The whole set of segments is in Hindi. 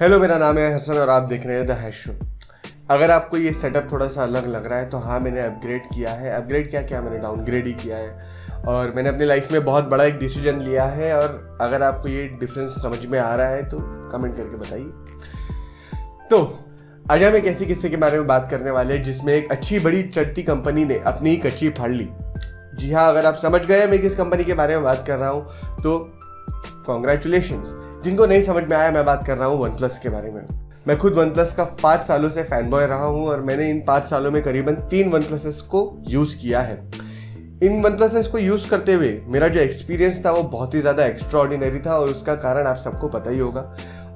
हेलो, मेरा नाम है हसन और आप देख रहे हैं द हैश शो। अगर आपको ये सेटअप थोड़ा सा अलग लग रहा है तो हाँ, मैंने अपग्रेड किया है। अपग्रेड क्या किया, मैंने डाउनग्रेड ही किया है और मैंने अपनी लाइफ में बहुत बड़ा एक डिसीजन लिया है। और अगर आपको ये डिफरेंस समझ में आ रहा है तो कमेंट करके बताइए। तो आज हम एक ऐसी किस्से के बारे में बात करने वाले हैं जिसमें एक अच्छी बड़ी चढ़ती कंपनी ने अपनी कच्ची फाड़ ली। जी हाँ, अगर आप समझ गए मैं किस कंपनी के बारे में बात कर रहा हूँ तो कॉन्ग्रेचुलेशंस। जिनको नहीं समझ में आया, मैं बात कर रहा हूँ वन प्लस के बारे में। मैं खुद वन प्लस का 5 सालों से फैन बॉय रहा हूँ और मैंने इन 5 सालों में करीबन 3 वन प्लसेस को यूज़ किया है। इन वन प्लसेस को यूज़ करते हुए मेरा जो एक्सपीरियंस था वो बहुत ही ज़्यादा एक्स्ट्राऑर्डिनरी था और उसका कारण आप सबको पता ही होगा,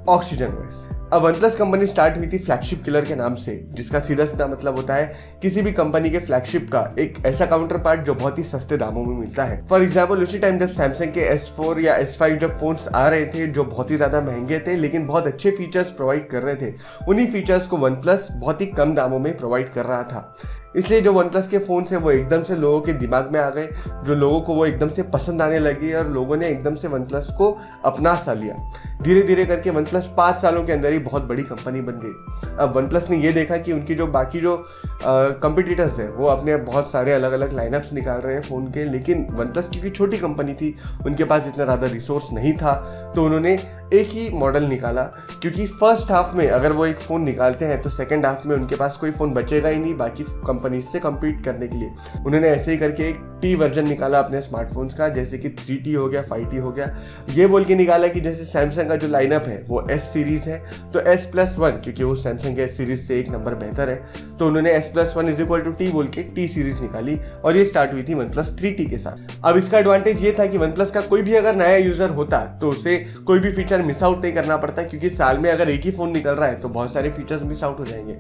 ऑक्सीजन वॉइस। अब वन प्लस कंपनी स्टार्ट हुई थी फ्लैगशिप किलर के नाम से, जिसका सीधा सीधा मतलब होता है किसी भी कंपनी के फ्लैगशिप का एक ऐसा काउंटर पार्ट जो बहुत ही सस्ते दामों में मिलता है। फॉर एग्जाम्पल, उसी टाइम जब सैमसंग के S4 या S5 जब फोन्स आ रहे थे जो बहुत ही ज़्यादा महंगे थे लेकिन बहुत अच्छे फीचर्स प्रोवाइड कर रहे थे, उन्हीं फीचर्स को वन प्लस बहुत ही कम दामों में प्रोवाइड कर रहा था। इसलिए जो वन प्लस के फ़ोन है वो एकदम से लोगों के दिमाग में आ गए, जो लोगों को वो एकदम से पसंद आने लगी और लोगों ने एकदम से वन प्लस को अपना सा लिया। धीरे धीरे करके वन प्लस 5 सालों के अंदर ही बहुत बड़ी कंपनी बन गई। अब वन प्लस ने ये देखा कि उनकी जो बाकी जो कंपिटिटर्स हैं वो अपने बहुत सारे अलग अलग लाइनअप्स निकाल रहे हैं फ़ोन के, लेकिन वन प्लस क्योंकि छोटी कंपनी थी, उनके पास इतना ज़्यादा रिसोर्स नहीं था, तो उन्होंने एक ही मॉडल निकाला। क्योंकि फर्स्ट हाफ में अगर वो एक फ़ोन निकालते हैं तो सेकंड हाफ में उनके पास कोई फ़ोन बचेगा ही नहीं बाकी कंपनी से कम्पीट करने के लिए। उन्होंने ऐसे ही करके एक टी वर्जन निकाला अपने स्मार्टफोन्स का, जैसे कि 3T हो गया, 5T हो गया। ये बोल के निकाला कि जैसे सैमसंग का जो लाइनअप है वो S सीरीज़ है तो S+1, क्योंकि वो सैमसंग के S सीरीज़ से 1 नंबर बेहतर है, तो उन्होंने S+1 = T बोल के T सीरीज़ निकाली और ये स्टार्ट हुई थी वन प्लस 3T के साथ। अब इसका एडवांटेज ये था कि वन प्लस का कोई भी अगर नया यूज़र होता तो उसे कोई भी फीचर मिस आउट नहीं करना पड़ता, क्योंकि साल में अगर एक ही फ़ोन निकल रहा है तो बहुत सारे फीचर्स मिस आउट हो जाएंगे।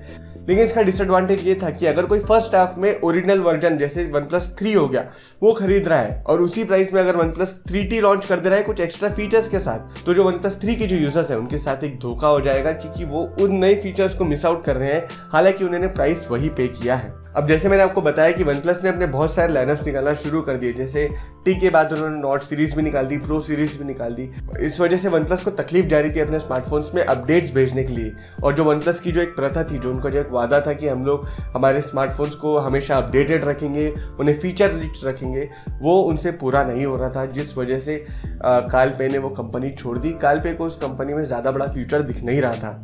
लेकिन इसका डिसएडवांटेज ये था कि अगर कोई फर्स्ट हाफ में ओरिजिनल वर्जन जैसे वन प्लस 3 हो गया वो खरीद रहा है और उसी प्राइस में अगर वन प्लस 3T लॉन्च कर दे रहा है कुछ एक्स्ट्रा फीचर्स के साथ, तो जो वन प्लस 3 के जो यूजर्स हैं उनके साथ एक धोखा हो जाएगा, क्योंकि वो उन नए फीचर्स को मिस आउट कर रहे हैं, हालांकि उन्होंने प्राइस वही पे किया है। अब जैसे मैंने आपको बताया कि वन प्लस ने अपने बहुत सारे लाइनअप्स निकालना शुरू कर दिए, जैसे टी के बाद उन्होंने नॉट सीरीज भी निकाल दी, प्रो सीरीज भी निकाल दी। इस वजह से वन प्लस को तकलीफ जा रही थी अपने स्मार्टफोन्स में अपडेट्स भेजने के लिए। और जो वन प्लस की जो एक प्रथा थी, जो उनका जो एक वादा था कि हम लोग हमारे स्मार्टफोन्स को हमेशा अपडेटेड रखेंगे, उन्हें फीचर रिच रखेंगे, वो उनसे पूरा नहीं हो रहा था, जिस वजह से कालपे ने वो कंपनी छोड़ दी। कालपे को उस कंपनी में ज़्यादा बड़ा फ्यूचर दिख नहीं रहा था।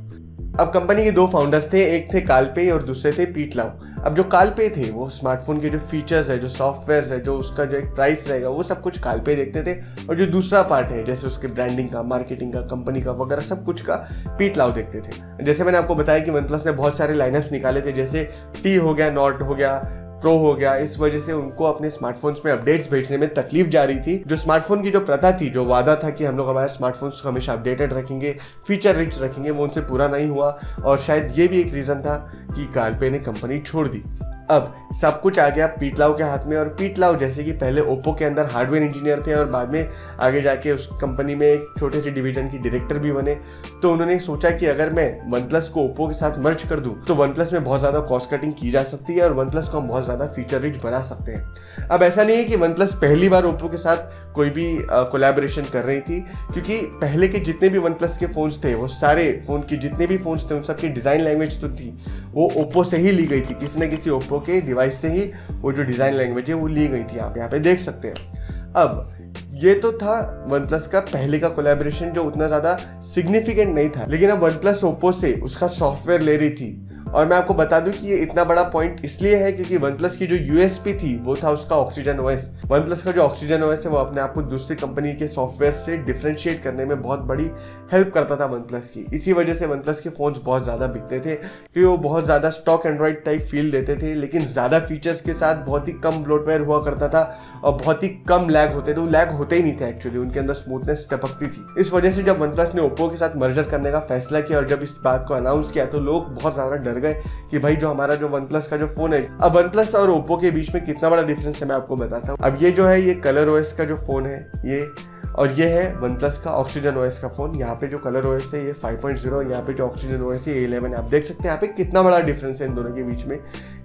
अब कंपनी के 2 फाउंडर्स थे, एक थे कालपे और दूसरे थे पीट लाउ। अब जो कालपे थे वो स्मार्टफोन के जो फीचर्स है, जो सॉफ्टवेयर है, जो उसका जो एक प्राइस रहेगा वो सब कुछ कालपे देखते थे, और जो दूसरा पार्ट है जैसे उसके ब्रांडिंग का, मार्केटिंग का, कंपनी का वगैरह सब कुछ का पीट लाउ देखते थे। जैसे मैंने आपको बताया कि वन प्लस ने बहुत सारे लाइनअप्स निकाले थे, जैसे टी हो गया, नॉट हो गया, प्रो हो गया। इस वजह से उनको अपने स्मार्टफोन्स में अपडेट्स भेजने में तकलीफ जा रही थी। जो स्मार्टफोन की जो प्रथा थी, जो वादा था कि हम लोग हमारे स्मार्टफोन्स को हमेशा अपडेटेड रखेंगे, फीचर रिच रखेंगे, वो उनसे पूरा नहीं हुआ और शायद ये भी एक रीज़न था कि कालपे ने कंपनी छोड़ दी। अब सब कुछ आ गया पीट लाउ के हाथ में, और पीट लाउ जैसे कि पहले ओप्पो के अंदर हार्डवेयर इंजीनियर थे और बाद में आगे जाके उस कंपनी में एक छोटे से डिवीजन की डायरेक्टर भी बने, तो उन्होंने सोचा कि अगर मैं वन प्लस को ओप्पो के साथ मर्ज कर दूं तो वन प्लस में बहुत ज़्यादा कॉस्ट कटिंग की जा सकती है और वन प्लस को हम बहुत ज़्यादा फीचर रिच बना सकते हैं। अब ऐसा नहीं है कि वन प्लस पहली बार ओप्पो के साथ कोई भी कोलैबोरेशन कर रही थी, क्योंकि पहले के जितने भी वन प्लस के फ़ोन्स थे वो सारे फ़ोन के जितने भी फ़ोन्स थे उन सबकी डिज़ाइन लैंग्वेज तो थी वो ओप्पो से ही ली गई थी, किसी न किसी ओप्पो के डिवाइस से ही वो जो डिज़ाइन लैंग्वेज है वो ली गई थी। आप यहाँ पे देख सकते हैं। अब ये तो था वन प्लस का पहले का कोलैबोरेशन जो उतना ज़्यादा सिग्निफिकेंट नहीं था, लेकिन अब वन प्लस ओप्पो से उसका सॉफ्टवेयर ले रही थी। और मैं आपको बता दूं कि ये इतना बड़ा पॉइंट इसलिए है क्योंकि वन प्लस की जो यूएसपी थी वो था उसका ऑक्सीजन ओएस। वन प्लस का जो ऑक्सीजन ओएस है वो अपने आप को दूसरी कंपनी के सॉफ्टवेयर से डिफरेंशिएट करने में बहुत बड़ी हेल्प करता था वन प्लस की। इसी वजह से वन प्लस के फ़ोन्स बहुत ज़्यादा बिकते थे, क्योंकि वो बहुत ज़्यादा स्टॉक एंड्रॉइड टाइप फील देते थे, लेकिन ज़्यादा फीचर्स के साथ बहुत ही कम ब्लोटवेयर हुआ करता था और बहुत ही कम लैग होते थे। वो लैग होते ही नहीं थे एक्चुअली, उनके अंदर स्मूथनेस टपकती थी। इस वजह से जब वन प्लस ने ओप्पो के साथ मर्जर करने का फैसला किया और जब इस बात को अनाउंस किया तो लोग बहुत ज़्यादा डर गए कि भाई जो हमारा जो वन प्लस का जो फ़ोन है, अब वन प्लस और ओप्पो के बीच में कितना बड़ा डिफरेंस है मैं आपको बताता हूँ। अब ये जो है ये कलर ओएस का जो फ़ोन है ये, और ये है वन प्लस का ऑक्सीजन ओएस का फ़ोन। यहाँ पे जो कलर ओएस है ये 5.0, यहाँ पे जो ऑक्सीजन ओएस है 11। आप देख सकते हैं यहाँ पे कितना बड़ा डिफरेंस है इन दोनों के बीच में।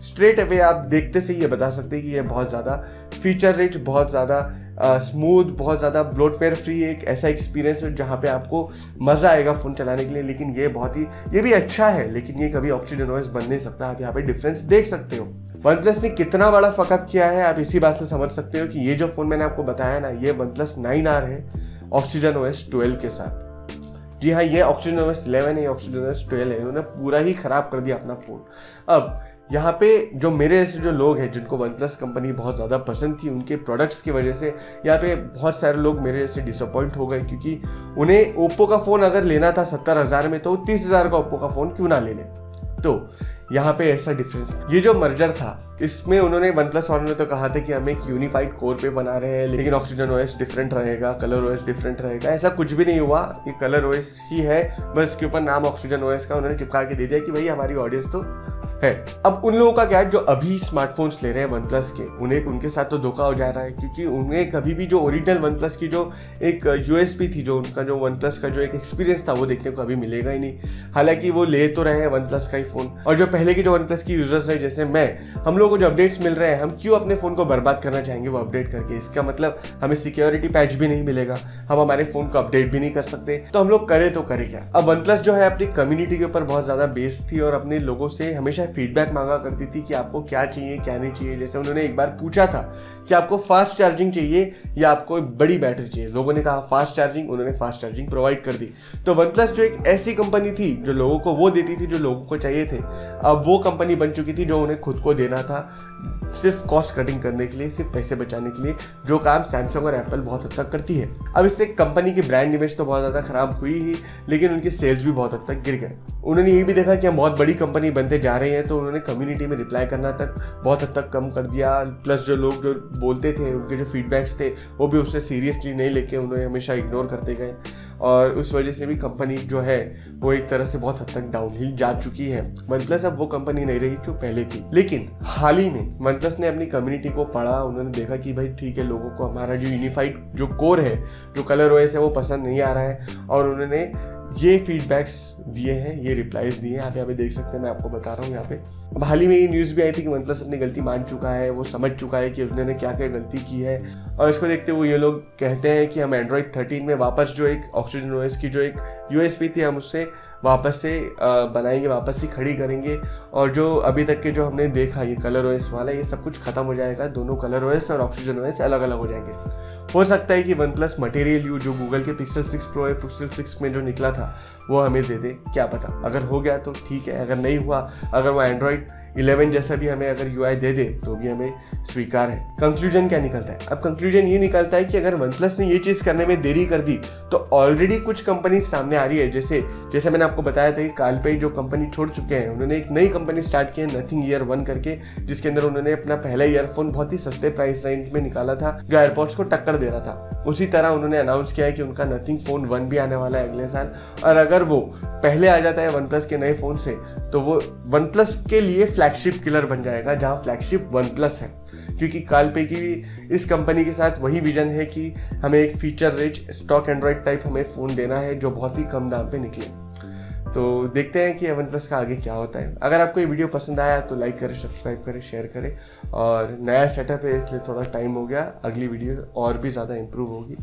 स्ट्रेट अवे आप देखते से ये बता सकते हैं कि ये बहुत ज़्यादा फीचर रिच, बहुत ज़्यादा स्मूथ, बहुत ज़्यादा ब्लोटवेयर फ्री, एक ऐसा एक्सपीरियंस है जहाँ पे आपको मज़ा आएगा फ़ोन चलाने के लिए। लेकिन ये भी अच्छा है, लेकिन ये कभी ऑक्सीजन ओएस बन नहीं सकता। आप यहाँ पे डिफरेंस देख सकते हो। OnePlus ने कितना बड़ा फकअप किया है आप इसी बात से समझ सकते हो कि ये जो फ़ोन मैंने आपको बताया ना, ये OnePlus 9R है ऑक्सीजन ओएस 12 के साथ। जी हाँ, ये ऑक्सीजन ओएस 11 है, ऑक्सीजन ओएस 12 है। इन्होंने पूरा ही ख़राब कर दिया अपना फ़ोन। अब यहाँ पे जो मेरे ऐसे जो लोग हैं जिनको OnePlus कंपनी बहुत ज़्यादा पसंद थी, उनके प्रोडक्ट्स की वजह से यहाँ पे बहुत सारे लोग मेरे ऐसे डिसअपॉइंट हो गए, क्योंकि उन्हें ओप्पो का फ़ोन अगर लेना था 70,000 में, तो 30,000 का ओप्पो का फ़ोन क्यों ना ले लें। तो यहाँ पे ऐसा डिफरेंस, ये जो मर्जर था इसमें उन्होंने OnePlus वालों ने तो कहा था कि हम एक यूनिफाइड कोर पे बना रहे हैं, लेकिन ऑक्सीजन ओएस डिफरेंट रहेगा, कलर ओएस डिफरेंट रहेगा। ऐसा कुछ भी नहीं हुआ, ये कलर ओएस ही है, बस इसके ऊपर नाम ऑक्सीजन ओएस का उन्होंने चिपका के दे दिया कि भाई हमारी ऑडियंस तो है। अब उन लोगों का क्या है जो अभी स्मार्टफोन्स ले रहे हैं OnePlus के, उन्हें उनके साथ तो धोखा हो जा रहा है, क्योंकि उन्हें कभी भी जो ओरिजिनल OnePlus की जो एक यूएसपी थी, जो उनका जो OnePlus का जो एक एक्सपीरियंस था, वो देखने को अभी मिलेगा ही नहीं। हालांकि वो ले तो रहे हैं OnePlus का ही फ़ोन, और जो पहले के जो OnePlus की यूजर्स है जैसे मैं, हम लोगों को जो अपडेट्स मिल रहे हैं, हम क्यों अपने फ़ोन को बर्बाद करना चाहेंगे वो अपडेट करके। इसका मतलब हमें सिक्योरिटी पैच भी नहीं मिलेगा, हम हमारे फ़ोन को अपडेट भी नहीं कर सकते, तो हम लोग करें तो करें क्या। अब OnePlus जो है अपनी कम्युनिटी के ऊपर बहुत ज़्यादा बेस्ड थी और अपने लोगों से हमेशा फीडबैक मांगा करती थी कि आपको क्या चाहिए क्या नहीं चाहिए। जैसे उन्होंने एक बार पूछा था कि आपको फास्ट चार्जिंग चाहिए या आपको बड़ी बैटरी चाहिए, लोगों ने कहा फास्ट चार्जिंग, उन्होंने फास्ट चार्जिंग प्रोवाइड कर दी। तो OnePlus जो एक ऐसी कंपनी थी जो लोगों को वो देती थी जो लोगों को चाहिए थे, अब वो कंपनी बन चुकी थी जो उन्हें खुद को देना था सिर्फ कॉस्ट कटिंग करने के लिए, सिर्फ पैसे बचाने के लिए, जो काम सैमसंग और एप्पल बहुत हद तक करती है। अब इससे कंपनी की ब्रांड इमेज तो बहुत ज़्यादा खराब हुई ही, लेकिन उनके सेल्स भी बहुत हद तक गिर गए। उन्होंने ये भी देखा कि हम बहुत बड़ी कंपनी बनते जा रहे हैं, तो उन्होंने कम्युनिटी में रिप्लाई करना तक बहुत हद तक कम कर दिया। प्लस जो लोग जो बोलते थे, उनके जो फीडबैक्स थे, वो भी उससे सीरियसली नहीं लेके उन्हें हमेशा इग्नोर करते गए, और उस वजह से भी कंपनी जो है वो एक तरह से बहुत हद तक डाउनहिल जा चुकी है। OnePlus अब वो कंपनी नहीं रही जो पहले थी। लेकिन हाल ही में OnePlus ने अपनी कम्युनिटी को पढ़ा, उन्होंने देखा कि भाई ठीक है, लोगों को हमारा जो यूनिफाइड जो कोर है, जो कलर ओएस है, वो पसंद नहीं आ रहा है, और उन्होंने ये फीडबैक्स दिए हैं, ये रिप्लाईज दिए हैं। आप यहाँ पे देख सकते हैं, मैं आपको बता रहा हूँ यहाँ पे। अब हाल ही में ये न्यूज़ भी आई थी कि OnePlus अपनी गलती मान चुका है, वो समझ चुका है कि उन्होंने क्या क्या गलती की है, और इसको देखते हुए ये लोग कहते हैं कि हम एंड्रॉइड 13 में वापस जो एक ऑक्सीजन ओएस की जो एक यूएसपी थी, हम उससे वापस से बनाएंगे, वापस से खड़ी करेंगे, और जो अभी तक के जो हमने देखा ये कलर ओएस वाला, ये सब कुछ खत्म हो जाएगा। दोनों कलर ओएस और ऑक्सीजन ओएस अलग अलग हो जाएंगे। हो सकता है कि OnePlus मटेरियल यू जो गूगल के पिक्सल 6 प्रो है, पिक्सल 6 में जो निकला था वो हमें दे दे, क्या पता। अगर हो गया तो ठीक है, अगर नहीं हुआ, अगर वो एंड्रॉइड 11 जैसा भी हमें अगर यूआई दे दे तो भी हमें स्वीकार है। कंक्लूजन क्या निकलता है? अब कंक्लूजन ये निकलता है कि अगर OnePlus ने ये चीज़ करने में देरी कर दी तो ऑलरेडी कुछ कंपनी सामने आ रही है। जैसे मैंने आपको बताया था कि कालपे जो कंपनी छोड़ चुके हैं, उन्होंने एक नई कंपनी स्टार्ट की है नथिंग ईयर 1 करके, जिसके अंदर उन्होंने अपना पहला ईयरफोन बहुत ही सस्ते प्राइस रेंज में निकाला था जो एयरपॉड्स को टक्कर दे रहा था। उसी तरह उन्होंने अनाउंस किया है कि उनका नथिंग फोन 1 भी आने वाला है अगले साल, और अगर वो पहले आ जाता है OnePlus के नए फ़ोन से तो वो OnePlus के लिए फ्लैगशिप किलर बन जाएगा, जहाँ फ्लैगशिप OnePlus है। क्योंकि कालपे की इस कंपनी के साथ वही विजन है कि हमें एक feature rich stock Android type हमें फ़ोन देना है जो बहुत ही कम दाम पे निकले। तो देखते हैं कि OnePlus का आगे क्या होता है। अगर आपको ये वीडियो पसंद आया तो लाइक करें, सब्सक्राइब करें, शेयर करें, और नया सेटअप है इसलिए थोड़ा टाइम हो गया, अगली वीडियो और भी ज़्यादा इम्प्रूव होगी।